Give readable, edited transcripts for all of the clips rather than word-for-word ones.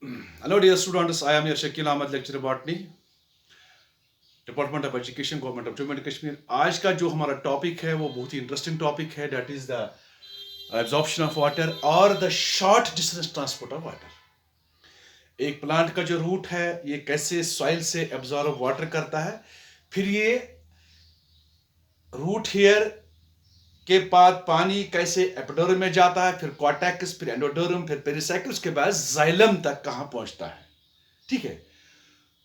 Hello, dear students. I am your Shakil Ahmed, lecturer botany, department of education, government of Jammu and Kashmir. आज का जो हमारा topic है वो बहुत ही इंटरेस्टिंग टॉपिक है। That is the absorption of water और the short distance transport of water. एक प्लांट का जो रूट है ये कैसे सॉइल से एब्जॉर्ब वाटर करता है, फिर ये रूट हेयर के बाद पानी कैसे एपिडर्म में जाता है, फिर कॉर्टेक्स, फिर एंडोडर्म, फिर पेरिसाइकिल, उसके बाद जाइलम तक कहाँ पहुंचता है। ठीक है,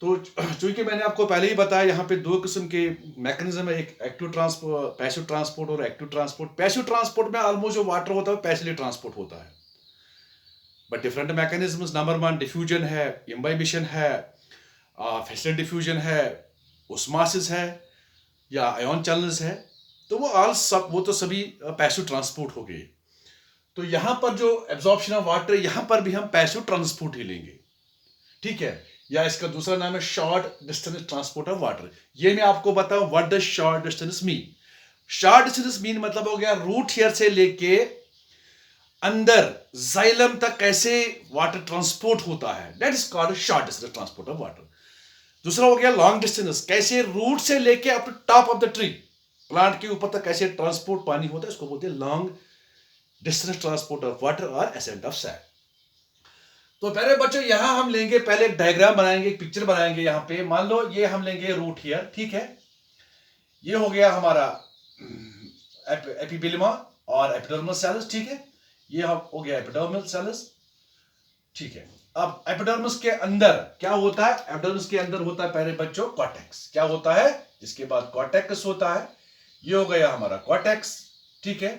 तो चूंकि मैंने आपको पहले ही बताया यहाँ पे दो किस्म के मैकेनिज्म है, एक एक्टिव ट्रांसपोर्ट, पैसिव ट्रांसपोर्ट और एक्टिव ट्रांसपोर्ट। पैसिव ट्रांसपोर्ट में ऑलमोस्ट जो वाटर होता है पैसिवली ट्रांसपोर्ट होता है, but different mechanisms. Number one diffusion है, इम्बाइबिशन है, फैसिलिटी डिफ्यूजन है, ओस्मोसिस है या आयन चैनल्स है, तो वो तो सभी पैसिव ट्रांसपोर्ट हो गए। तो यहाँ पर जो एब्जॉर्प्शन ऑफ वाटर, यहाँ पर भी हम पैसिव ट्रांसपोर्ट ही लेंगे। ठीक है, या इसका दूसरा नाम है short distance transport of water. ये मैं आपको बताऊं what does short distance mean. Short distance mean मतलब हो गया रूट हेयर से लेके अंदर जाइलम तक कैसे वाटर ट्रांसपोर्ट होता है, that is called short distance transport of water. दूसरा हो गया लॉन्ग डिस्टेंस, कैसे रूट से लेके up to top of the tree, plant के ऊपर तक कैसे ट्रांसपोर्ट पानी होता है, इसको बोलते हैं long distance transport of water और एसेंट ऑफ सैंड। तो पहले बच्चों यहां हम लेंगे, पहले एक डायग्राम बनाएंगे, एक पिक्चर बनाएंगे। यहाँ पे मान लो ये हम लेंगे रूट हियर, ठीक है, ये हो गया हमारा एपिबेलिमा और एपिडर्मल सेल्स, ठीक है, ये हो गया एपिडर्मल सेल्स, ठीक है। अब एपिडर्मिस के अंदर क्या होता है, एपिडर्मिस के अंदर होता है पहले बच्चों कॉर्टेक्स, क्या होता है, इसके बाद कॉर्टेक्स होता है, ये हो गया हमारा कॉर्टेक्स, ठीक है,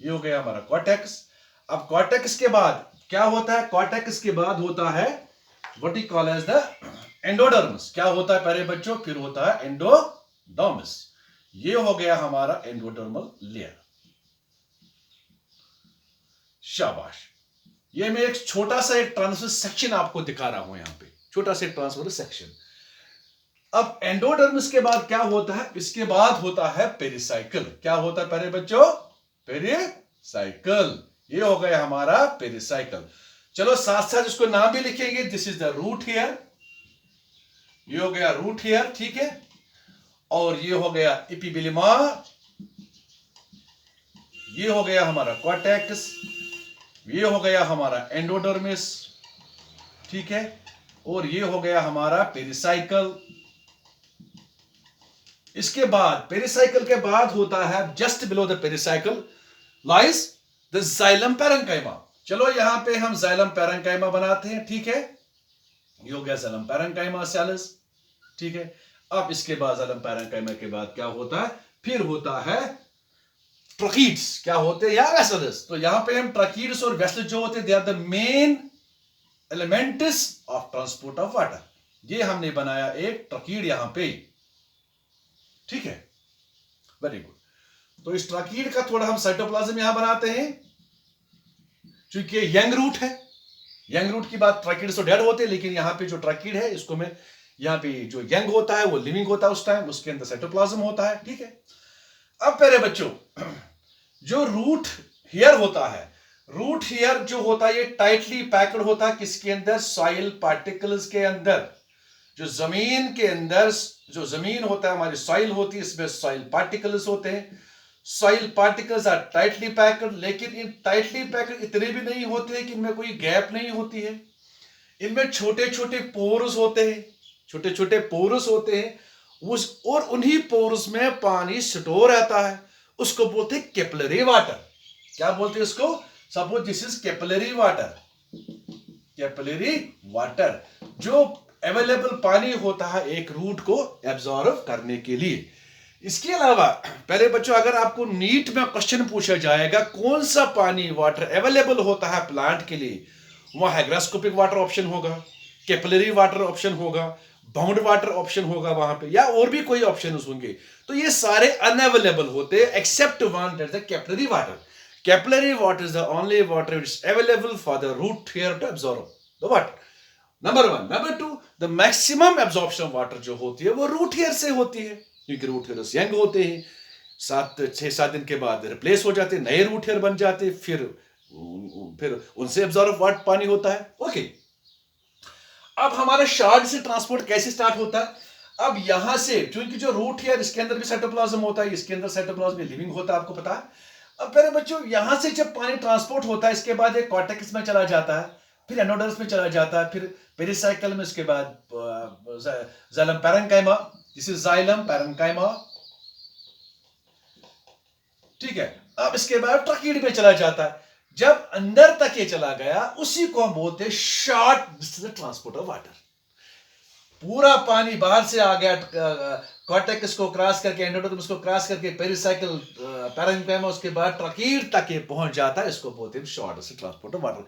ये हो गया हमारा कॉर्टेक्स। अब कॉर्टेक्स के बाद क्या होता है, कॉर्टेक्स के बाद होता है what we call as the endodermis. क्या होता है पहले बच्चों, फिर होता है एंडोडर्मिस। ये हो गया हमारा एंडोडर्मल लेयर। शाबाश। ये मैं एक छोटा सा एक ट्रांसवर्स सेक्शन आपको दिखा रहा हूं, यहां पे छोटा सा ट्रांसवर्स सेक्शन। अब एंडोडर्मिस के बाद क्या होता है, इसके बाद होता है पेरिसाइकिल। क्या होता है पहले बच्चों, पेरिसाइकिल। ये हो गया हमारा पेरिसाइकिल। चलो साथ साथ इसको नाम भी लिखेंगे, this is the root hair, ये हो गया रूट हेयर, ठीक है, और ये हो गया एपिबेलिमा, ये हो गया हमारा कॉर्टेक्स, ये हो गया हमारा एंडोडर्मिस, ठीक है, और ये हो गया हमारा पेरिसाइकिल। इसके बाद पेरिसाइकिल के बाद होता है just below the pericycle lies the xylem parenchyma. चलो यहां पे हम जाइलम पैरेन्काइमा बनाते हैं, ठीक है, ये हो गया जाइलम पैरेन्काइमा सेल्स, ठीक है। अब इसके बाद जाइलम पैरेन्काइमा के बाद क्या होता है, फिर होता है ट्रकीड्स। क्या होते हैं यार, वेसल्स। तो यहां पे हम ट्रकीड्स और वेसल्स जो होते हैं they are the main elements of transport of water. ये हमने बनाया एक ट्रकीड यहां पे, ठीक है, वेरी गुड। तो इस ट्रकीड का थोड़ा हम साइटोप्लाज्म यहां बनाते हैं, क्योंकि यंग रूट है। यंग रूट की बात, ट्रकीड तो डेड होते हैं, लेकिन यहां पे जो ट्रकीड है इसको मैं यहां पे जो यंग होता है वो लिविंग होता है उस टाइम, उसके अंदर साइटोप्लाज्म होता है, ठीक है। अब पहले बच्चों जो रूट हेयर होता है, रूट हेयर जो होता है ये टाइटली पैक्ड होता है किसके अंदर, सॉइल पार्टिकल्स के अंदर। जो जमीन के अंदर जो जमीन होता है हमारी सॉइल होती है, इसमें सॉइल पार्टिकल्स होते हैं। Soil particles are tightly packed, लेकिन इन टाइटली पैक्ड इतने भी नहीं होते हैं कि इनमें कोई गैप नहीं होती है। इनमें छोटे छोटे पोर्स होते हैं, छोटे छोटे पोर्स होते हैं उस, और उन्हीं पोर्स में पानी स्टोर रहता है, उसको बोलते हैं कैपिलरी वाटर। क्या बोलते हैं इसको, suppose this is capillary water, capillary water, जो अवेलेबल पानी होता है एक रूट को एब्जॉर्ब करने के लिए। इसके अलावा पहले बच्चों अगर आपको नीट में क्वेश्चन पूछा जाएगा कौन सा पानी वाटर अवेलेबल होता है प्लांट के लिए, वहां हाइग्रोस्कोपिक वाटर ऑप्शन होगा, कैपिलरी वाटर ऑप्शन होगा, बाउंड वाटर ऑप्शन होगा वहां पे, या और भी कोई ऑप्शन होंगे। तो ये सारे अनअवेलेबल होते हैं except one, that is the capillary water. Capillary water is the only water which is available for the root hair to absorb the water. Number one. Number two, the maximum absorption water जो होती है वो root hair से होती है, क्योंकि root hairs young होते हैं, 6-7 दिन के बाद रिप्लेस हो जाते हैं, नए रूट हेयर बन जाते हैं, फिर फिर उनसे एब्जॉर्ब वाट पानी होता है। ओके, अब हमारा शार्ट से ट्रांसपोर्ट कैसे स्टार्ट होता है? अब यहां से क्योंकि जो रूट है इसके अंदर भी साइटोप्लाज्म होता है, इसके अंदर साइटोप्लाज्म लिविंग होता है, आपको पता है। अब प्यारे बच्चों, यहां से जब पानी ट्रांसपोर्ट होता है इसके बाद एक कॉर्टेक्स में चला जाता है, फिर एंडोडर्मिस में चला जाता है, फिर पेरिसाइकल में, उसके बाद xylem parenchyma, this is xylem parenchyma, ठीक है। अब इसके बाद ट्रकीड में चला जाता है। जब अंदर तक ये चला गया उसी को हम बोलते हैं short distance transport of water. पूरा पानी बाहर से आ गया, कॉर्टेक्स को क्रॉस करके, एंडोडर्मिस को क्रॉस करके, पेरिसाइकल पैरेन्काइमा, उसके बाद ट्रकीड तक ये पहुंच जाता है, इसको बोलते हैं short distance transport of water.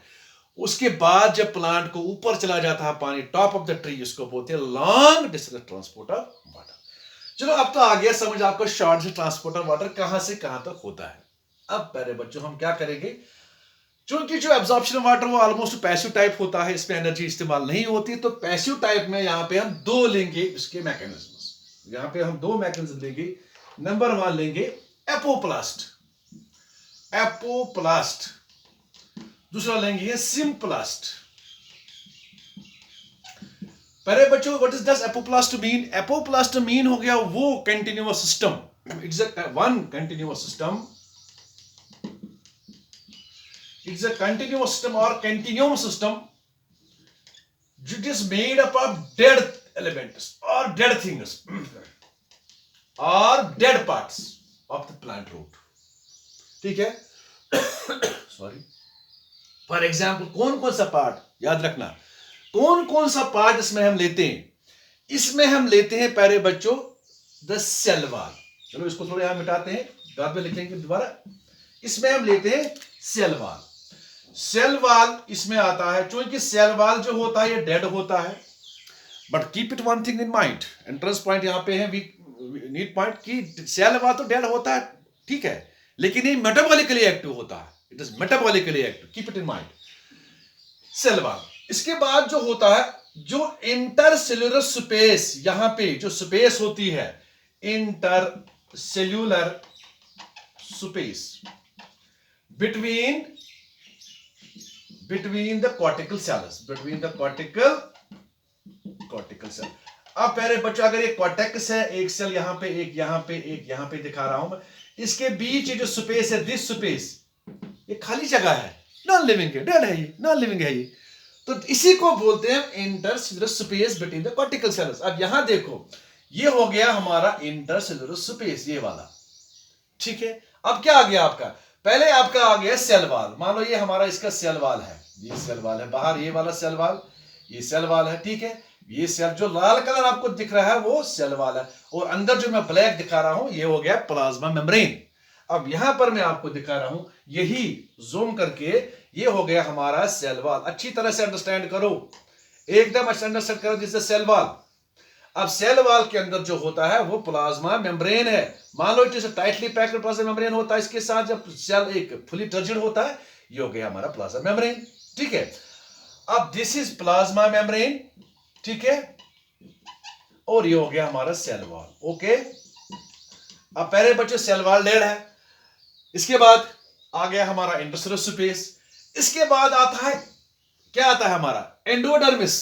उसके बाद जब प्लांट को ऊपर चला जाता है पानी, टॉप ऑफ द ट्री, इसको बोलते हैं long distance transport of water. चलो, अब तो आ गया समझ आपको short distance transport of water कहां से कहां तक होता है। अब प्यारे बच्चों, हम क्या करेंगे, क्योंकि जो एब्जॉर्प्शन ऑफ वाटर वो ऑलमोस्ट पैसिव टाइप होता है, इसमें एनर्जी इस्तेमाल नहीं होती, तो पैसिव टाइप में यहां पे हम दो लेंगे इसके मैकेनिज्म। यहां पे हम दो मैकेनिज्म लेंगे। नंबर 1 लेंगे एपोप्लास्ट, एपोप्लास्ट। दूसरा लेंगे सिंप्लास्ट। पहले बच्चों, what is does apoplast mean? Apoplast mean हो गया वो continuous system, it's one continuous system, it's a continuous system or continuum system which is made up of dead elements or dead things or dead parts of the plant root, ठीक है। Sorry, for example कौन कौन सा part याद रखना, कौन कौन सा पार्ट इसमें हम लेते हैं? इसमें हम लेते हैं प्यारे बच्चों द सेल वॉल। चलो इसको थोड़ा यहां मिटाते हैं, बाद में लिखेंगे दोबारा। इसमें हम लेते हैं सेल वॉल। सेल वॉल इसमें आता है, क्योंकि सेल वॉल जो होता है ये डेड होता है, but keep it one thing in mind, entrance point यहां पे है, नीड पॉइंट, कि सेल वॉल तो डेड होता है, ठीक है, लेकिन ये मेटाबॉलिकली एक्टिव होता है, it is metabolically active, keep it in mind, cell wall. इसके बाद जो होता है, जो इंटरसेल्यूलर स्पेस, यहां पे जो स्पेस होती है, intercellular space between the cortical cells, between the cortical cell। अब प्यारे बच्चों, अगर ये कॉर्टेक्स है, एक सेल यहां पे, एक यहां पे, एक यहां पे दिखा रहा हूं मैं, इसके बीच ये जो स्पेस है, दिस स्पेस, ये खाली जगह है, नॉन लिविंग है, डेड है, ये नॉन लिविंग है ये, तो इसी को बोलते हैं intercellular space between the cortical cells. अब यहां देखो, ये हो गया हमारा इंटरसेल्युलर स्पेस, ये वाला, ठीक है। अब क्या आ गया आपका? पहले आपका आ गया सेल वॉल। मान लो ये हमारा इसका सेल वॉल है, ये सेल वॉल है, बाहर ये वाला सेल वॉल, ये सेल वॉल है, ठीक है। ये सेल जो लाल कलर आपको दिख रहा है वो सेल वॉल है, और अंदर जो मैं ब्लैक दिखा रहा हूं ये हो गया प्लाज्मा मेम्ब्रेन। अब यहां पर मैं आपको दिखा रहा हूं, यही जूम करके, ये हो गया हमारा सेल वॉल। अच्छी तरह से अंडरस्टैंड करो, एकदम अच्छा अंडरस्टैंड करो, जिससे सेल वॉल। अब सेल वॉल के अंदर जो होता है वो प्लाज्मा मेम्ब्रेन है। मान लो it is tightly packed plasma membrane होता है, इसके साथ जब सेल एक फुली टर्जिड होता है, ये हो गया हमारा प्लाज्मा मेम्ब्रेन, ठीक है। अब दिस इज प्लाज्मा मेम्ब्रेन, ठीक है, और ये हो गया हमारा सेल वॉल, ओके। अब पहले बच्चों सेल वॉल डेड है, इसके बाद आ गया हमारा इंटरसेल्युलर स्पेस, इसके बाद आता है, क्या आता है हमारा एंडोडर्मिस,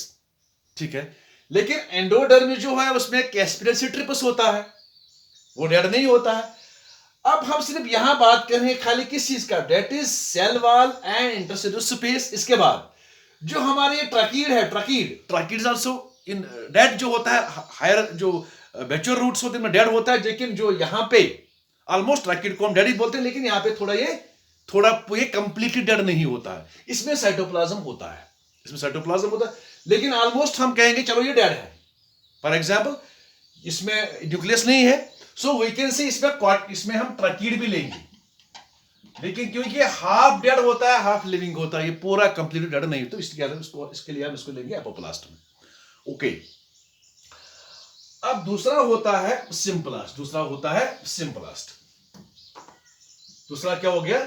ठीक है। लेकिन एंडोडर्मिस जो है उसमें कैस्पिरोसिट्रिपस होता है, वो डेड नहीं होता है। अब हम सिर्फ यहां बात कर रहे हैं खाली किस चीज का, that is cell wall and intercellular space. इसके बाद जो हमारे ये ट्रकीड है, tracheid is also in dead, जो होता है हायर, जो मैच्योर रूट्स होते हैं डेड होता है, लेकिन जो यहाँ पे ऑलमोस्ट ट्रकीड को हम डेड ही बोलते हैं, लेकिन यहाँ पे थोड़ा ये कंप्लीटली डेड नहीं होता है, इसमें साइटोप्लाज्म होता है, इसमें साइटोप्लाज्म होता है, लेकिन ऑलमोस्ट हम कहेंगे चलो ये डेड है। फॉर एग्जाम्पल इसमें न्यूक्लियस नहीं है, सो वी कैन से इसमें हम ट्रकीड भी लेंगे, लेकिन क्योंकि हाफ डेड होता है हाफ लिविंग होता है, ये पूरा कंप्लीटली डेड नहीं, तो इसके लिए हम इसको लेंगे एपोप्लास्ट में, ओके। अब दूसरा होता है सिंप्लास्ट, दूसरा क्या हो गया,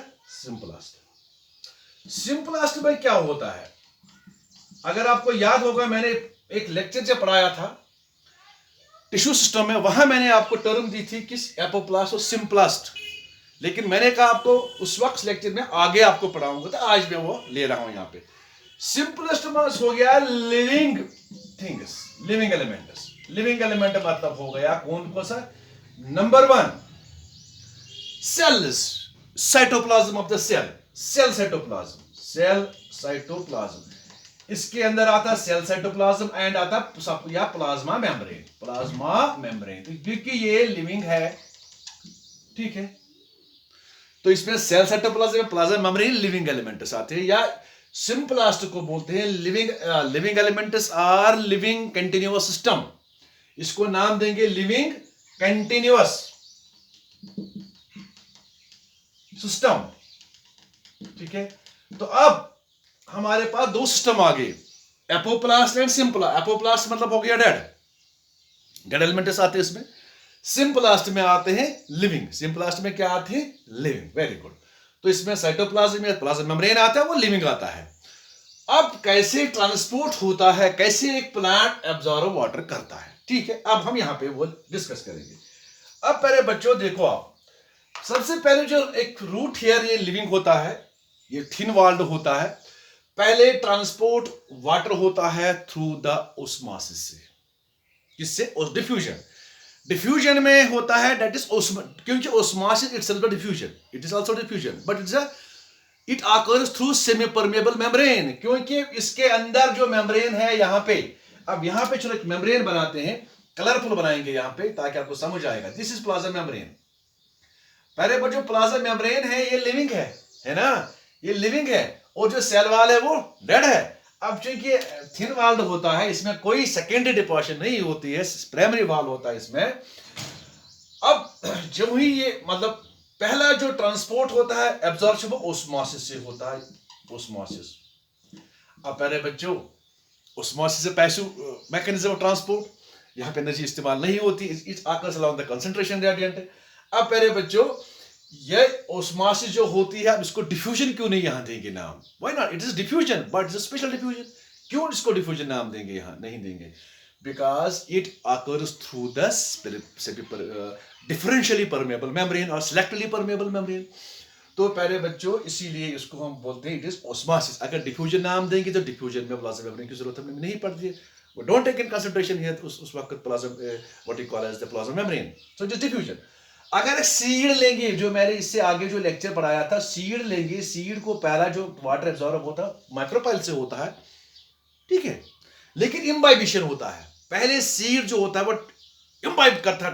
सिंप्लास्ट में क्या होता है? अगर आपको याद होगा, मैंने एक लेक्चर जब पढ़ाया था टिश्यू सिस्टम में, वहां मैंने आपको टर्म दी थी किस, एपोप्लास्ट और सिंप्लास्ट। लेकिन मैंने कहा आपको उस वक्त लेक्चर में आगे आपको पढ़ाऊंगा, तो आज मैं वो ले रहा हूं यहाँ पे। सिंपलेस्ट मास हो गया living things, living elements. Living element मतलब हो गया कौन कौन सा? Number 1 cells, cytoplasm of the cell, cell cytoplasm, cell cytoplasm. इसके अंदर आता सेल साइटोप्लाज्म एंड आता या प्लाज्मा मेम्ब्रेन, प्लाज्मा मेम्ब्रेन, क्योंकि ये लिविंग है, ठीक है। तो इसमें सेल साइटोप्लाज्म में प्लाज्मा मेम्ब्रेन लिविंग एलिमेंट्स आते हैं, या सिंपलेस्ट को बोलते हैं living elements are living continuous system. इसको नाम देंगे लिविंग कंटिन्यूअस सिस्टम, ठीक है। तो अब हमारे पास दो सिस्टम आ गए, एपोप्लास्ट एंड सिंपला। एपोप्लास्ट मतलब हो गया डेड, डेड एलिमेंट्स आते हैं इसमें। सिंपलास्ट में आते हैं लिविंग, सिंपलास्ट में क्या आते हैं? Living, very good. तो इसमें साइटोप्लाज्म में प्लाज्मा मेम्ब्रेन आता है, वो लिविंग आता है। अब कैसे ट्रांसपोर्ट होता है, कैसे एक प्लांट एब्जॉर्ब वाटर करता है, ठीक है। अब हम यहां पे वो डिस्कस करेंगे। अब पहले बच्चों देखो, आप सबसे पहले जो एक रूट हेयर ये लिविंग होता है, ये थिन वॉल्ड होता है। पहले ट्रांसपोर्ट वाटर होता है थ्रू द ओस्मोसिस से, किससे? डिफ्यूजन। डिफ्यूजन में होता है दैट इज क्योंकि osmosis itself a diffusion, it is also diffusion, but it occurs through semi permeable membrane, क्योंकि इसके अंदर जो मेम्ब्रेन है यहां पे, अब यहां पे चलो एक मेम्ब्रेन बनाते हैं, कलरफुल बनाएंगे यहां पे ताकि आपको समझ आएगा। This is plasma membrane. पहले पर जो प्लाज्मा मेम्ब्रेन है ये लिविंग है ना, ये लिविंग है, और जो सेल वॉल है वो डेड है। अब चूंकि थिन वॉल्ड होता है, इसमें कोई सेकेंडरी डिपोजिशन नहीं होती है, प्राइमरी वॉल होता है इसमें। अब जब ही ये मतलब पहला जो ट्रांसपोर्ट होता है एब्जॉर्प्शन ओस्मोसिस से होता है, ओस्मोसिस। अब पहले बच्चों ओस्मोसिस से पैसिव मैकेनिज्म ऑफ ट्रांसपोर्ट, यहां पे एनर्जी इस्तेमाल नहीं होती, it occurs along the concentration gradient. अब पहले बच्चों ये ओस्मोसिस जो होती है, अब इसको डिफ्यूजन क्यों नहीं यहां देंगे नाम? Why not? It is diffusion, but it's a special diffusion. क्यों इसको डिफ्यूजन नाम देंगे? यहां नहीं देंगे, because it occurs through the differentially permeable membrane और सिलेक्टिवली परमेबल मेम्ब्रेन। तो पहले बच्चों इसीलिए इसको हम बोलते हैं इट इज ओस्मोसिस। अगर डिफ्यूजन नाम देंगे तो डिफ्यूजन में प्लाज्मा मेम्ब्रेन की जरूरत हमें नहीं पड़ती है, वो don't take in consideration here उस वक्त plasma what you call as the plasma membrane, so just diffusion. अगर सीड लेंगे, जो मैंने इससे आगे जो लेक्चर पढ़ाया था, सीड लेंगे, सीड को पहला जो वाटर एब्जॉर्ब होता है माइक्रोपाइल से होता है, ठीक है, लेकिन इम्बाइबिशन होता है। पहले सीड जो होता है वो इम्बाइब करता है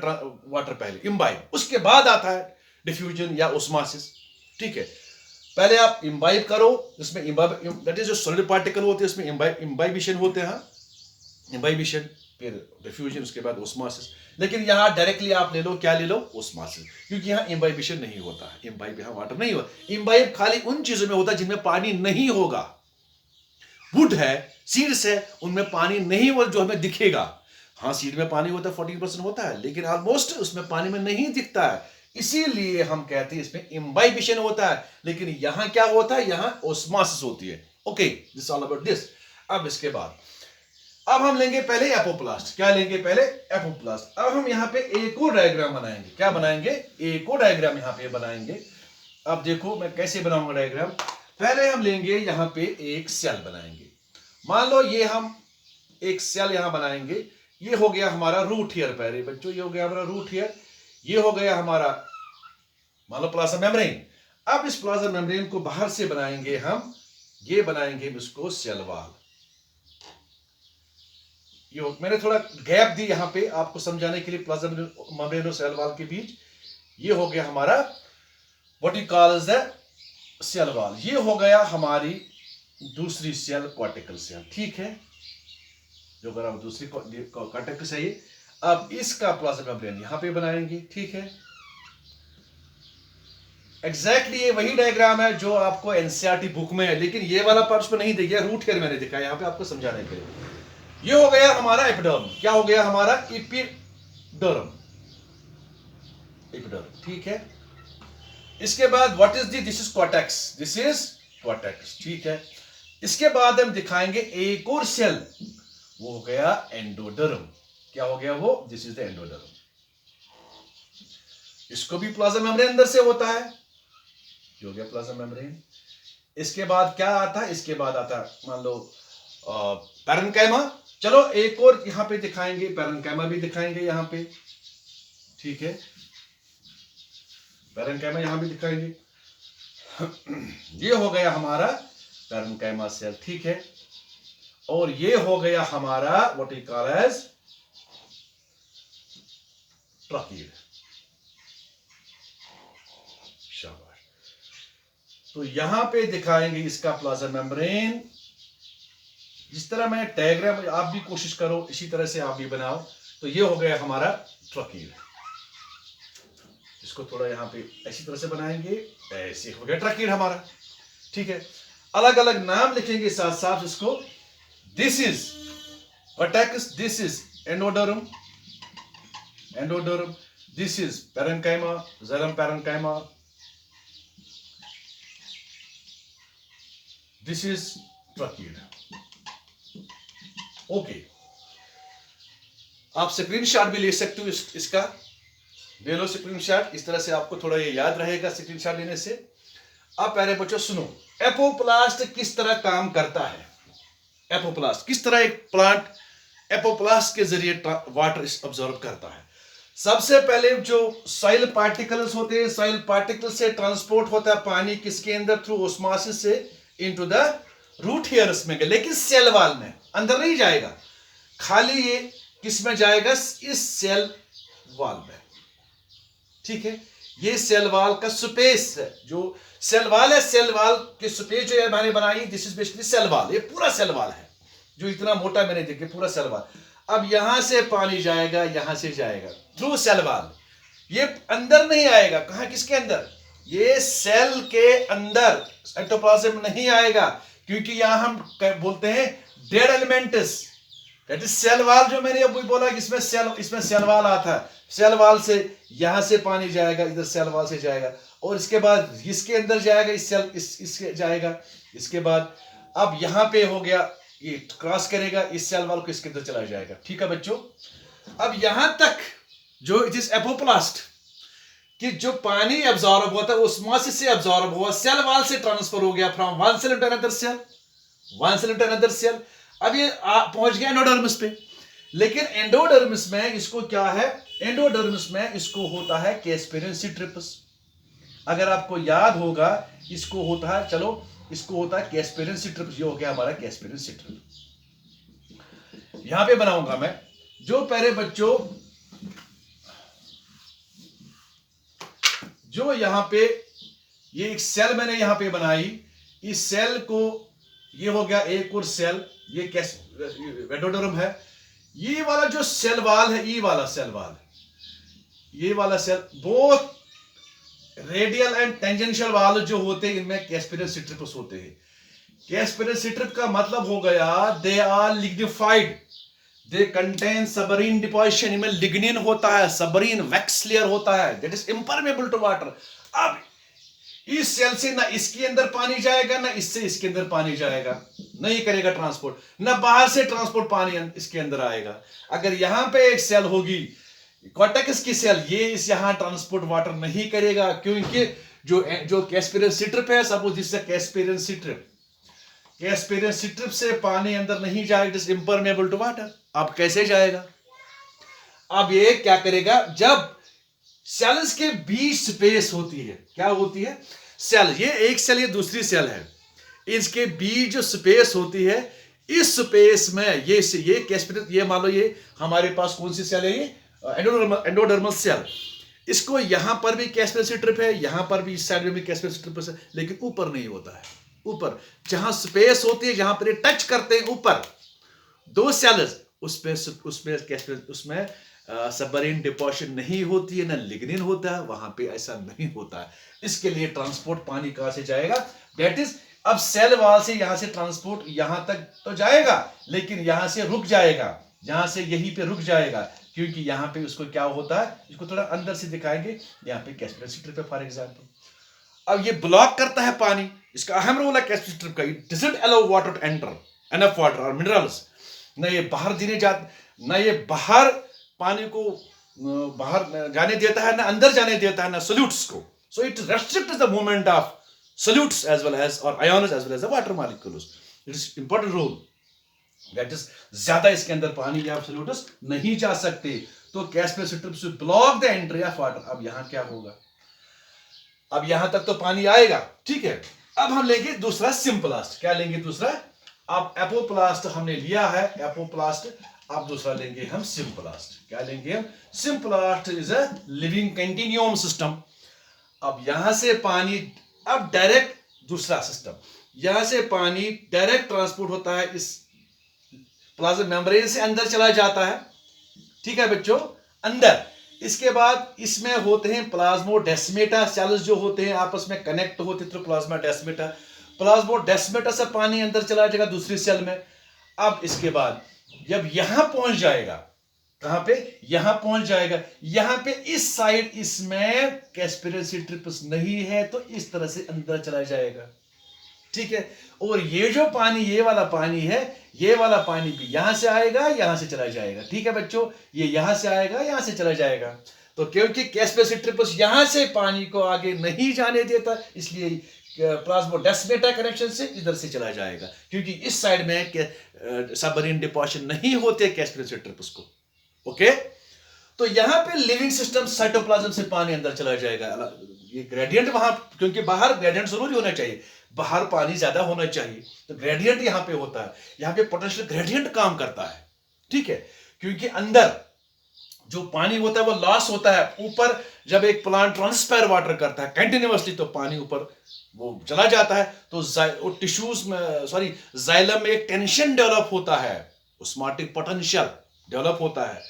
वाटर, पहले इम्बाइब, उसके बाद आता है डिफ्यूजन या ओस्मोसिस, ठीक है। पहले आप इम्बाइब करो, इसमें इम्बाइब दैट इज जो सॉलिड पार्टिकल होते हैं उसमें इम्बाइबिशन होते हैं, इम्बाइबिशन, फिर डिफ्यूजन, उसके बाद ओस्मोसिस। लेकिन यहां डायरेक्टली आप ले लो, क्या ले लो? ओस्मोसिस, क्योंकि यहां इम्बाइबिशन नहीं होता है, इम्बाइब यहां वाटर नहीं होता। इम्बाइब खाली उन चीजों में होता है जिनमें पानी नहीं होगा। वुड है, सीड्स है, उनमें पानी नहीं होगा जो हमें दिखेगा। हाँ, सीड में पानी होता है, 14% होता है, लेकिन ऑलमोस्ट उसमें पानी में नहीं दिखता है, इसीलिए हम कहते हैं इसमें इम्बाइबिशन होता है। लेकिन यहां क्या होता है? यहां ओस्मोसिस होती है। Okay, this all about this. अब इसके बाद अब हम लेंगे पहले एपोप्लास्ट। क्या लेंगे? पहले एपोप्लास्ट। अब हम यहाँ पे एक और डायग्राम बनाएंगे। क्या बनाएंगे? एक और डायग्राम यहाँ पे बनाएंगे। अब देखो मैं कैसे बनाऊंगा डायग्राम। पहले हम लेंगे यहाँ पे एक सेल बनाएंगे। मान लो ये हम एक सेल यहाँ बनाएंगे। ये हो गया हमारा रूट हेयर। पहले बच्चों ये हो गया हमारा रूट हेयर, ये हो गया हमारा मान लो प्लाज्मा मेम्ब्रेन। अब इस प्लाज्मा मेम्ब्रेन को बाहर से बनाएंगे हम, ये बनाएंगे इसको सेल वॉल। ये मैंने थोड़ा गैप दी यहाँ पे आपको समझाने के लिए प्लाज्मा मेम्ब्रेन और सेल वॉल के बीच। ये हो गया हमारा what you call as the cell wall. ये हो गया हमारी दूसरी सेल, कॉर्टिकल सेल, ठीक है, जो अगर आप दूसरी कॉर्टिकल से ये अब इसका प्लाज्मा मेम्ब्रेन यहाँ पे बनाएंगे, ठीक है। एग्जैक्टली ये वही डायग्राम है जो आपको एनसीईआरटी बुक में है, लेकिन ये वाला पार्ट उसमें नहीं दिया, रूट हेयर मैंने दिखाया यहाँ पे आपको समझाने के लिए। ये हो गया हमारा एपिडर्म। क्या हो गया हमारा? एपिडर्म, एपिडर्म, ठीक है। इसके बाद what is this is cortex, this is cortex, ठीक है। इसके बाद हम दिखाएंगे एक और सेल, वो हो गया एंडोडर्म। क्या हो गया वो? This is the endoderm. इसको भी प्लाज्मा मेम्ब्रेन अंदर से होता है, ये हो गया प्लाज्मा मेम्ब्रेन। इसके बाद क्या आता है, इसके बाद आता है मान लो पैरेन्काइमा। चलो एक और यहां पे दिखाएंगे, पैरेन्काइमा भी दिखाएंगे यहां पे, ठीक है, पैरेन्काइमा यहां भी दिखाएंगे। ये हो गया हमारा पैरेन्काइमा सेल, ठीक है, और ये हो गया हमारा what we call as tracheid. शाबाश। तो यहां पे दिखाएंगे इसका प्लाज्मा मेम्ब्रेन। जिस तरह मैं डायग्राम, आप भी कोशिश करो इसी तरह से आप भी बनाओ। तो ये हो गया हमारा ट्रकीड। इसको थोड़ा यहां पे ऐसी तरह से बनाएंगे, ऐसे हो गया ट्रकीड हमारा, ठीक है। अलग अलग नाम लिखेंगे साथ साथ इसको। This is vertex, this is endoderm, endoderm, this is parenchyma, xylem parenchyma, this is tracheid. Okay, आप स्क्रीनशॉट भी ले सकते हो इसका, ले लो स्क्रीनशॉट। इस तरह से आपको थोड़ा ये याद रहेगा स्क्रीनशॉट लेने से। अब प्यारे बच्चों सुनो, एपोप्लास्ट किस तरह काम करता है। एपोप्लास्ट किस तरह एक प्लांट एपोप्लास्ट के जरिए वाटर अब्सॉर्ब करता है। सबसे पहले जो सॉइल पार्टिकल्स होते हैं, सॉइल पार्टिकल से ट्रांसपोर्ट होता है पानी किसके अंदर, थ्रू ऑस्मोसिस से इनटू द रूट हेयर्स में, लेकिन सेल वाल में अंदर नहीं जाएगा, खाली ये किस में जाएगा, इस सेल वाल में, ठीक है। ये सेल वाल का स्पेस है, जो सेल वाल है, सेल वाल की स्पेस जो मैंने बनाई, this is basically cell wall. ये पूरा सेल वाल है जो इतना मोटा मैंने देखा, पूरा सेल वाल। अब यहां से पानी जाएगा, यहां से जाएगा थ्रू सेल वाल, ये अंदर नहीं आएगा। कहां, किसके अंदर, ये सेल के अंदर साइटोप्लाज्म नहीं आएगा, क्योंकि यहां हम बोलते हैं dead elements, that is cell wall. जो मैंने अभी बोला कि इसमें सेल वाल आता है, सेल वाल से यहां से पानी जाएगा, इधर सेल वाल से जाएगा, और इसके बाद इसके अंदर जाएगा, इसके जाएगा। इसके बाद अब यहां पे हो गया, ये क्रॉस करेगा इस सेल वाल को, इसके अंदर चला जाएगा, ठीक है बच्चों। अब यहां तक जो इट इज एपोप्लास्ट कि जो पानी एब्जॉर्ब होता है ऑस्मोसिस से एब्जॉर्ब हुआ, सेल वाल से ट्रांसफर हो गया from one cell to another cell, one cell to another cell. अब ये पहुंच गया एंडोडर्मिस पे, लेकिन एंडोडर्मिस में इसको क्या है, एंडोडर्मिस में इसको होता है कैस्पेरियन सिट्रिपस। अगर आपको याद होगा इसको होता है, चलो इसको होता है कैस्पेरियन सिट्रिपस। ये हो गया हमारा कैस्पेरियन सिट्रिपस। यहां पे बनाऊंगा मैं, जो पहले बच्चों जो यहां पे ये एक सेल मैंने यहां पे बनाई, इस सेल को, ये हो गया एक और सेल, ये एंडोडर्म है। ये वाला जो सेल वाल है, ये वाला सेल वाल, ये वाला cell, both radial and tangential wall जो होते हैं, इनमें कैस्पेरियन सिट्रिपस होते हैं। कैस्पेरियन सिट्रिप का मतलब हो गया they are lignified, they contain suberin deposition. इनमें लिग्निन होता है, सबरीन वैक्स लेयर होता है, that is impermeable to water. अब इस सेल से ना इसके अंदर पानी जाएगा, ना इससे इसके अंदर पानी जाएगा, नहीं करेगा ट्रांसपोर्ट, ना बाहर से ट्रांसपोर्ट पानी इसके अंदर आएगा। अगर यहां पे एक सेल होगी कॉर्टेक्स की सेल, ये इस यहां ट्रांसपोर्ट वाटर नहीं करेगा, क्योंकि जो कैस्पेरियन सिट्रिप है, suppose this is Casparian strip, Casparian strip से पानी अंदर नहीं जाएगा, it is impermeable to water. अब कैसे जाएगा, अब ये क्या करेगा, जब सेल्स के बीच स्पेस होती है, क्या होती है, सेल, ये एक सेल, ये दूसरी सेल है, इसके बीच जो स्पेस होती है, इस स्पेस में ये कैस्पेरियन, ये मान लो ये हमारे पास कौन सी सेल है, ये एंडोडर्मल सेल। इसको यहां पर भी कैस्पेरियन सिट्रिप है, यहां पर भी इस साइड में भी कैस्पेरियन सिट्रिप है, लेकिन ऊपर नहीं होता है। ऊपर जहां स्पेस होती है, जहां पर ये टच करते हैं ऊपर दो सेल्स, उसमें सबरीन डिपोजिशन नहीं होती है, ना लिग्निन होता है, वहां पे ऐसा नहीं होता है। इसके लिए ट्रांसपोर्ट पानी कहां से जाएगा, दैट इज, अब सेल वाल से यहां से ट्रांसपोर्ट यहां तक तो जाएगा, लेकिन यहां से रुक जाएगा, यहां से यहीं पे रुक जाएगा, क्योंकि यहां पे उसको क्या होता है, इसको थोड़ा अंदर से दिखाएंगे। यहां पे कैस्पेरियन सिट्रिप है फॉर एग्जांपल। अब ये ब्लॉक करता है पानी, इसका अहम रोल है कैस्पेरियन सिट्रिप का, it doesn't allow water to enter, enough water और मिनरल्स, ना ये बाहर देने जाते, ना ये बाहर पानी को बाहर जाने देता है, ना अंदर जाने देता है, ना सोल्यूट्स को. So it restricts the movement of solutes as well as और ions as well as the water molecules. It is important rule. That is ज्यादा इसके अंदर पानी या सोल्यूट्स नहीं जा सकते. तो capacitor block the entry of water. अब यहां क्या होगा? अब यहां तक तो पानी आएगा, ठीक है. अब हम लेंगे दूसरा सिंपलास्ट. क्या लेंगे दूसरा? अब एपोप्लास्ट हमने लिया है, एपोप्लास्ट. अब दूसरा लेंगे हम सिंपलास्ट. क्या लेंगे हम? Symplast is a living continuum system. अब यहां से पानी, अब डायरेक्ट दूसरा सिस्टम, यहां से पानी डायरेक्ट ट्रांसपोर्ट होता है, इस प्लाज्मा मेम्ब्रेन से अंदर चला जाता है, ठीक है बच्चों, अंदर. इसके बाद इसमें होते हैं प्लाज्मोडेस्माटा सेल्स जो होते हैं आपस में कनेक्ट होते थ्रू प्लाज्माडेस्माटा. प्लाज्मोडेस्माटा से पानी अंदर चला जाएगा दूसरी सेल में. अब इसके बाद जब यहां पहुंच जाएगा, कहां पे? यहां पहुंच जाएगा. यहां पे इस साइड इसमें कैस्पिरोसिट्रिपस नहीं है, तो इस तरह से अंदर चला जाएगा, ठीक है. और ये जो पानी, ये वाला पानी है, ये वाला पानी भी यहां से आएगा, यहां से चला जाएगा, ठीक है बच्चों. ये यहां से आएगा, यहां से चला जाएगा. तो क्योंकि कैस्पिरोसिट्रिपस यहां से पानी को आगे नहीं जाने देता, इसलिए प्लाज्मोडेस्माटा कनेक्शन से इधर से चला जाएगा, क्योंकि इस साइड में सबमरीन डिपोजिशन नहीं होते कैस्पिरोसिट्रिपस को. ओके. तो यहां पे लिविंग सिस्टम साइटोप्लाज्म से पानी अंदर चला जाएगा. ये ग्रेडियंट वहां, क्योंकि बाहर ग्रेडियंट जरूरी होना चाहिए, बाहर पानी ज्यादा होना चाहिए, तो ग्रेडियंट यहां पे होता है. यहां पे पोटेंशियल ग्रेडियंट काम करता है, ठीक है. क्योंकि अंदर जो पानी होता है वो लॉस होता है. ऊपर जब एक प्लांट ट्रांसफर वाटर करता है कंटिन्यूअसली, तो पानी ऊपर वो चला जाता है, तो टिश्यूज में, सॉरी, जाइलम में एक टेंशन डेवलप होता है, ऑस्मोटिक पोटेंशियल डेवलप होता है.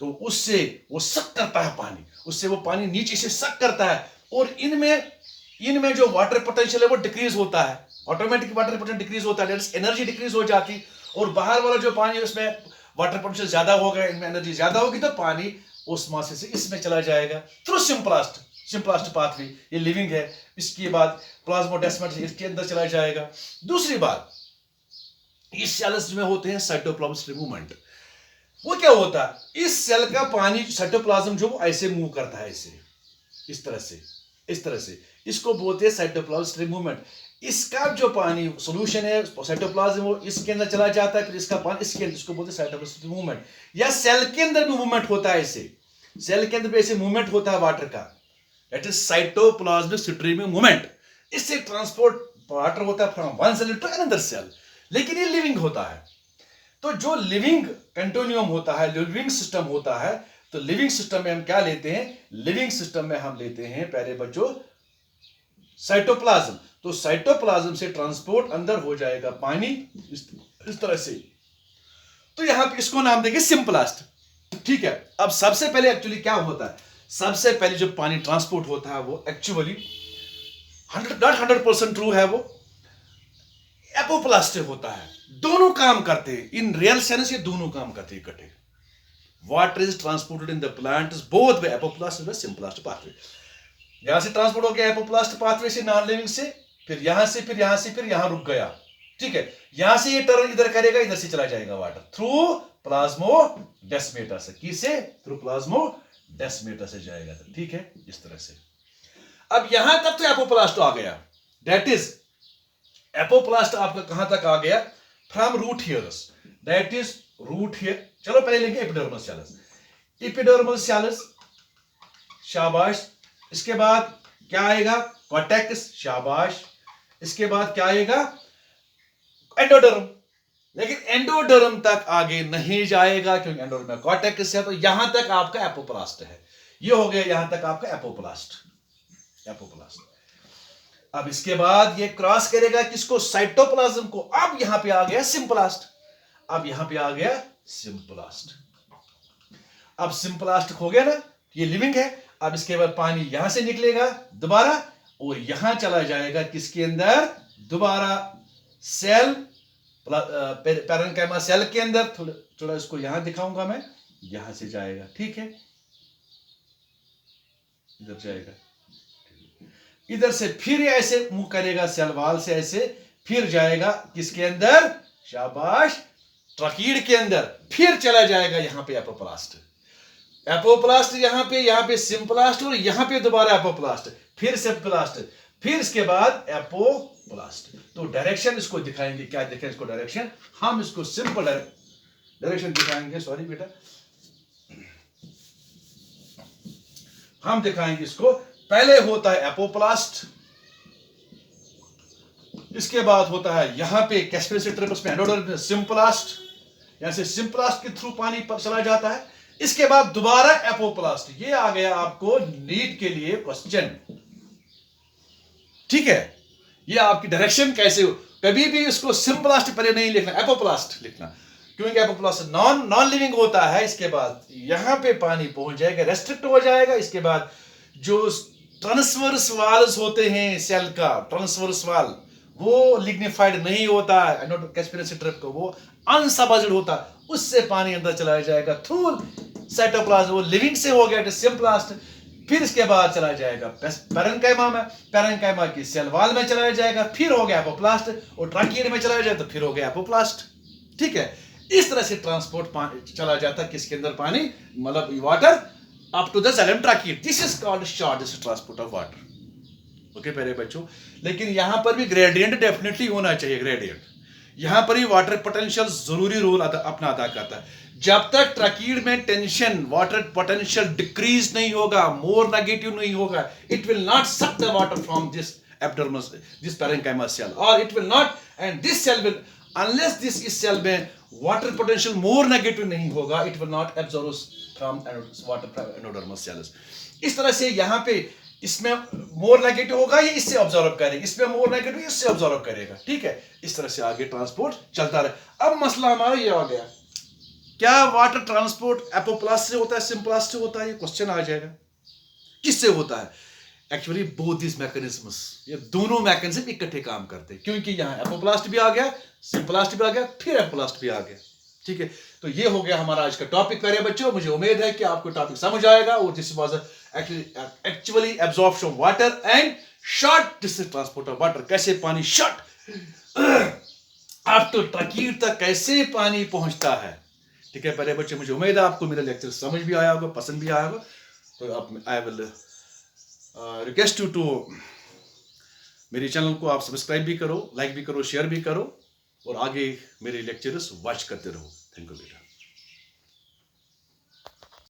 तो उससे वो सक करता है पानी, उससे वो पानी नीचे से सक करता है. और इनमें जो वाटर पोटेंशियल है वो डिक्रीज होता है, ऑटोमेटिक वाटर पोटेंशियल डिक्रीज होता है, एनर्जी डिक्रीज हो जाती. और बाहर वाला जो पानी, उसमें वाटर पोटेंशियल ज्यादा होगा, इनमें एनर्जी ज्यादा होगी, तो पानी उस मासे से इसमें चला जाएगा थ्रू सिंपलास्ट पाथवे. ये लिविंग है. इसके बाद प्लाज्मोडेस्माटा से इसके अंदर चला जाएगा. दूसरी बात, इस सेल्स में होते हैं साइटोप्लाज्म मूवमेंट. वो क्या होता है? इस सेल का पानी साइटोप्लाज्म जो ऐसे मूव करता है, ऐसे, इस तरह से इसको बोलते हैं साइटोप्लाज्म मूवमेंट. इसका जो पानी सॉल्यूशन है साइटोप्लाज्म, वो इसके अंदर चला जाता है, फिर इसका पानी इसके अंदर, इसको बोलते हैं साइटोप्लाज्म मूवमेंट. या सेल के अंदर भी मूवमेंट होता है, ऐसे सेल के अंदर भी ऐसे मूवमेंट होता है वाटर का, that is cytoplasmic stream movement. इससे ट्रांसपोर्ट वाटर होता है from one cell to another cell. लेकिन ये लिविंग होता है. तो जो लिविंग कंटिन्यूम होता है, लिविंग सिस्टम होता है, तो लिविंग सिस्टम में हम क्या लेते हैं? लिविंग सिस्टम में हम लेते हैं पहले बच्चों साइटोप्लाज्म. तो साइटोप्लाज्म से ट्रांसपोर्ट अंदर हो जाएगा पानी इस तरह से. तो यहां पे इसको नाम देंगे सिंपलास्ट, ठीक है. अब सबसे पहले एक्चुअली क्या होता है? सबसे पहले जो पानी ट्रांसपोर्ट होता है वो एक्चुअली 100% ट्रू है, वो एपोप्लास्ट होता है. दोनों काम करते हैं इन रियल सेंस, ये दोनों काम करते हैं इकट्ठे. Water is transported in the plant both by apoplast and symplast pathway. यहां से ट्रांसपोर्ट हो गया एपोप्लास्ट पाथवे से नॉन लिविंग से, फिर यहां से, फिर यहां से, फिर यहां रुक गया, ठीक है. यहां से ये टर्न इधर करेगा, इधर से चला जाएगा वाटर थ्रू प्लाज्मोडेस्माटा से. किसे? थ्रू प्लाज्मोडेस्माटा से जाएगा, ठीक है, इस तरह से. अब यहां तक तो एपोप्लास्ट आ गया, दैट इज एपोप्लास्ट आपका कहां तक आ गया? From root hairs, that is root hair. चलो पहले लेंगे एपिडर्मल सेल्स. एपिडर्मल सेल्स, शाबाश. इसके बाद क्या आएगा? कॉर्टेक्स, शाबाश. इसके बाद क्या आएगा? एंडोडर्म. लेकिन एंडोडर्म तक आगे नहीं जाएगा, क्योंकि एंडोडर्म में कॉर्टेक्स है. तो यहां तक आपका एपोप्लास्ट है. ये हो गया यहां तक आपका एपोप्लास्ट. अब इसके बाद ये क्रॉस करेगा किसको? साइटोप्लाज्म को. अब यहां पे आ गया सिंपलास्ट. अब यहां पे आ गया सिंपलास्ट. अब सिंपलास्ट हो गया ना, ये लिविंग है. अब इसके बाद पानी यहां से निकलेगा दोबारा, और यहां चला जाएगा किसके अंदर? दोबारा सेल, पैरेन्काइमा सेल के अंदर. थोड़ा इसको यहां दिखाऊंगा मैं. यहां से जाएगा, ठीक है, इधर जाएगा, इधर से फिर ऐसे मुंह करेगा सेल वाल से, ऐसे फिर जाएगा किसके अंदर? शाबाश, ट्रकीड के अंदर. फिर चला जाएगा यहां पे एपोप्लास्ट. एपोप्लास्ट यहाँ पे सिंप्लास्ट और यहाँ पे दोबारा एपोप्लास्ट, फिर सिंप्लास्ट, फिर इसके बाद एपोप्लास्ट। तो डायरेक्शन इसको दिखाएंगे, क्या दिखाएं इसको डायरेक्शन, हम इसको सिंपल डायरेक्शन दिखाएंगे, सॉरी बेटा, हम दिखाएंगे इसको। पहले होता है एपोप्लास्ट, इसके बाद होता है यहां पे कैस्पियन ट्रिपस में एंडोडर्मिस में सिंप्लास्ट, यहां से सिंप्लास्ट के थ्रू पानी पर चला जाता है। इसके बाद दोबारा एपोप्लास्ट। ये आ गया आपको नीट के लिए क्वेश्चन, ठीक है। ये आपकी डायरेक्शन कैसे हो, कभी भी इसको सिंप्लास्ट पहले नहीं लिखना, एपोप्लास्ट लिखना, क्योंकि एपोप्लास्ट नॉन लिविंग होता है। इसके बाद यहां पे पानी पहुंच जाएगा, रेस्ट्रिक्ट हो जाएगा। इसके बाद जो ट्रांसवर्स वाल्स होते हैं सेल का, ट्रांसवर्स वाल वो लिग्निफाइड नहीं होता है, कैस्पियन ट्रिप को वो अनसबज्ड होता है, उससे पानी अंदर चला जाएगा थ्रू साइटोप्लाज्म, वो लिविंग से हो गया सिंप्लास्ट। फिर इसके बाद चला जाएगा पैरेन्काइमा में, पैरेन्काइमा की सेल वॉल में चला जाएगा, फिर हो गया एपोप्लास्ट, और ट्रैकियड में चला जाए तो फिर हो गया एपोप्लास्ट, ठीक है। इस तरह से ट्रांसपोर्ट चला जाता है किसके अंदर पानी, मतलब water up to the xylem trachea। This is called shortest transport of water, okay प्यारे बच्चों। लेकिन यहां पर भी ग्रेडियंट डेफिनेटली होना चाहिए, ग्रेडियंट। यहां पर ही वाटर पोटेंशियल जरूरी रोल अपना अदा करता है। जब तक ट्रैकियड में टेंशन, वाटर पोटेंशियल डिक्रीज नहीं होगा, मोर नेगेटिव नहीं होगा, it will not suck the water from this epidermis, this parenchyma cell, और it will not, and this cell will, unless this इस सेल में वाटर पोटेंशियल मोर नेगेटिव नहीं होगा, it will not absorb from water endodermis cells. इस तरह से यहां पे इसमें मोर नेगेटिव होगा, ये इससे ऑब्जर्व करेगा, इसमें मोर नेगेटिव इससे ऑब्जर्व करेगा, ठीक है। इस तरह से आगे ट्रांसपोर्ट चलता रहे। अब मसला हमारा ये आ गया, क्या वाटर ट्रांसपोर्ट एपोप्लास्ट से होता है, सिंप्लास्ट से होता है, ये क्वेश्चन आ जाएगा। किससे होता है? एक्चुअली बोथ दिस मैकेनिज्म्स, ये दोनों मैकेनिज्म इकट्ठे काम करते हैं, क्योंकि यहाँ एपोप्लास्ट भी आ गया, सिंप्लास्ट भी आ गया, फिर एपोप्लास्ट भी आ गया, ठीक है। तो ये हो गया हमारा आज का टॉपिक प्यारे बच्चों। मुझे उम्मीद है कि आपको टॉपिक समझ आएगा, और this was actually absorption of water and short distance transport of water. कैसे पानी शॉर्ट अप टू ट्रैकियड तक कैसे पानी पहुंचता है, ठीक है प्यारे बच्चे। मुझे उम्मीद है आपको मेरा लेक्चर समझ भी आया होगा, पसंद भी आया होगा। तो आप, I will request you to मेरे चैनल को आप सब्सक्राइब भी करो, लाइक भी करो, शेयर भी करो, और आगे मेरे लेक्चर्स वॉच करते रहो। थैंक यू बेटा।